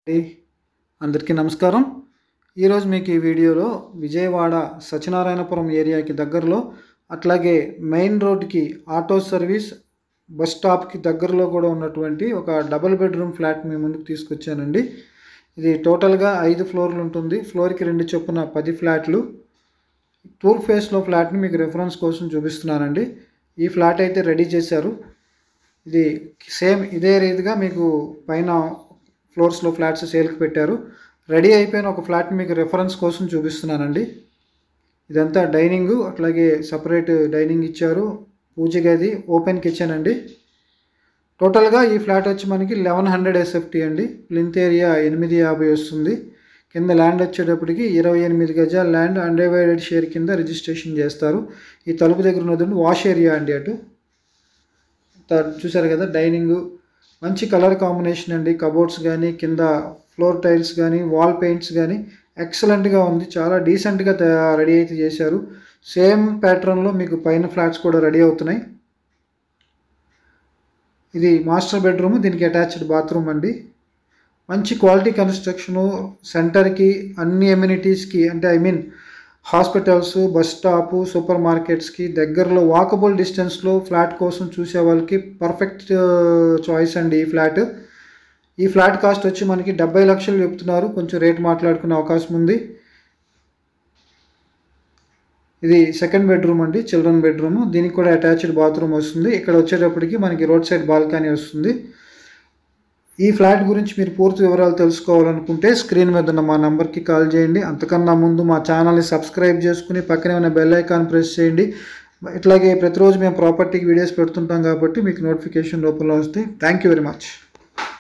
అందరికీ నమస్కారం. ఈరోజు మీకు ఈ వీడియోలో విజయవాడ సత్యనారాయణపురం ఏరియాకి దగ్గరలో, అట్లాగే మెయిన్ రోడ్కి ఆటో సర్వీస్ బస్ స్టాప్కి దగ్గరలో కూడా ఉన్నటువంటి ఒక డబుల్ బెడ్రూమ్ ఫ్లాట్ మీ ముందుకు తీసుకొచ్చానండి. ఇది టోటల్గా 5 ఫ్లోర్లు ఉంటుంది. ఫ్లోర్కి 2 చొప్పున 10 ఫ్లాట్లు. టూర్ ఫేస్లో ఫ్లాట్ని మీకు రెఫరెన్స్ కోసం చూపిస్తున్నానండి. ఈ ఫ్లాట్ అయితే రెడీ చేశారు. ఇది సేమ్ ఇదే రీతిగా మీకు పైన ఫ్లోర్స్లో ఫ్లాట్స్ సేల్కి పెట్టారు. రెడీ అయిపోయిన ఒక ఫ్లాట్ని మీకు రెఫరెన్స్ కోసం చూపిస్తున్నానండి. ఇదంతా డైనింగు, అట్లాగే సపరేట్ డైనింగ్ ఇచ్చారు. పూజ గది, ఓపెన్ కిచెన్ అండి. టోటల్గా ఈ ఫ్లాట్ వచ్చి మనకి 1100 SFT అండి. ప్లింత్ ఏరియా 850 వస్తుంది. కింద ల్యాండ్ వచ్చేటప్పటికి 28 గజాల ల్యాండ్ అన్డివైడెడ్ షేర్ కింద రిజిస్ట్రేషన్ చేస్తారు. ఈ తలుపు దగ్గర ఉన్నదండి వాష్ ఏరియా అండి. అటు చూసారు కదా, డైనింగు మంచి కలర్ కాంబినేషన్ అండి. కబోర్డ్స్ కానీ, కింద ఫ్లోర్ టైల్స్ కానీ, వాల్ పెయింట్స్ కానీ ఎక్సలెంట్గా ఉంది. చాలా డీసెంట్గా రెడీ అయితే చేశారు. సేమ్ ప్యాటర్న్లో మీకు పైన ఫ్లాట్స్ కూడా రెడీ అవుతున్నాయి. ఇది మాస్టర్ బెడ్రూమ్, దీనికి అటాచ్డ్ బాత్రూమ్ అండి. మంచి క్వాలిటీ కన్స్ట్రక్షను. సెంటర్కి అన్ని ఎమ్యూనిటీస్కి అంటే హాస్పిటల్స్, బస్ స్టాపు, సూపర్ మార్కెట్స్కి దగ్గరలో వాకబుల్ డిస్టెన్స్లో ఫ్లాట్ కోసం చూసే వాళ్ళకి పర్ఫెక్ట్ చాయిస్ అండి ఈ ఫ్లాట్. ఈ ఫ్లాట్ కాస్ట్ వచ్చి మనకి 70 లక్షలు చెప్తున్నారు. కొంచెం రేట్ మాట్లాడుకునే అవకాశం ఉంది. ఇది సెకండ్ బెడ్రూమ్ అండి, చిల్డ్రన్ బెడ్రూమ్. దీనికి కూడా అటాచ్డ్ బాత్రూమ్ వస్తుంది. ఇక్కడ వచ్చేటప్పటికి మనకి రోడ్ సైడ్ బాల్కనీ వస్తుంది. ఈ ఫ్లాట్ గురించి మీరు పూర్తి వివరాలు తెలుసుకోవాలనుకుంటే స్క్రీన్ మీద ఉన్న మా నెంబర్కి కాల్ చేయండి. అంతకన్నా ముందు మా ఛానల్ని సబ్స్క్రైబ్ చేసుకుని పక్కనే ఉన్న బెల్ ఐకాన్ ప్రెస్ చేయండి. ఇట్లాగే ప్రతిరోజు మేము ప్రాపర్టీకి వీడియోస్ పెడుతుంటాం కాబట్టి మీకు నోటిఫికేషన్ రూపంలో వస్తాయి. Thank you very much.